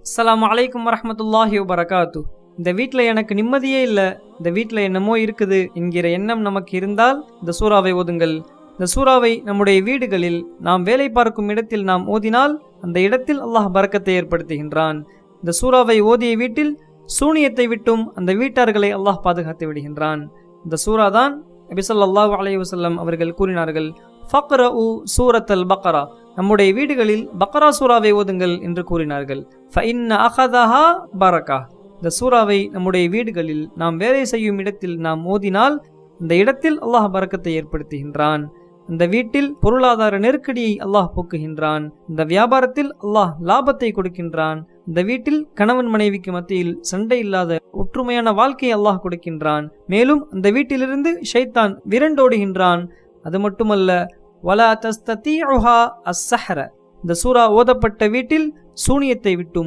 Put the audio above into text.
அஸ்ஸலாமு அலைக்கும் வரஹ்மத்துல்லாஹி வபரகாத்து. இந்த வீட்டில் எனக்கு நிம்மதியே இல்லை, இந்த வீட்டில் என்னமோ இருக்குது என்கிற எண்ணம் நமக்கு இருந்தால் இந்த சூறாவை ஓதுங்கள். இந்த சூறாவை நம்முடைய வீடுகளில் நாம் வேலை பார்க்கும் இடத்தில் நாம் ஓதினால் அந்த இடத்தில் அல்லாஹ் பரக்கத்தை ஏற்படுத்துகின்றான். இந்த சூறாவை ஓதிய வீட்டில் சூனியத்தை விட்டும் அந்த வீட்டார்களை அல்லாஹ் பாதுகாத்து விடுகின்றான். இந்த சூறா தான் நபி ஸல்லல்லாஹு அலைஹி வஸல்லம் அவர்கள் கூறினார்கள், ஃபக்ரஉ சூரத்தல் பக்ரா, நம்முடைய வீடுகளில் பக்ரா சூறாவை ஓதுங்கள் என்று கூறினார்கள். ஃபஇன்ன அகதஹா பரக்கா, இந்த சூறாவை நம்முடைய வீடுகளில் நாம் வேலை செய்யும் இடத்தில் நாம் ஓதினால் இந்த இடத்தில் அல்லாஹ் பரக்கத்தை ஏற்படுத்துகின்றான். இந்த வீட்டில் பொருளாதார நெருக்கடியை அல்லாஹ் போக்குகின்றான். இந்த வியாபாரத்தில் அல்லாஹ் லாபத்தை கொடுக்கின்றான். இந்த வீட்டில் கணவன் மனைவிக்கு மத்தியில் சண்டை இல்லாத ஒற்றுமையான வாழ்க்கையை அல்லாஹ் கொடுக்கின்றான். மேலும் அந்த வீட்டிலிருந்து ஷைத்தான் விரண்டோடுகின்றான். அது மட்டுமல்ல, வலா தஸ்ததீஉஹா அஸ்ஸஹ்ர, இந்த சூரா ஓதப்பட்ட வீட்டில் சூனியத்தை விட்டும்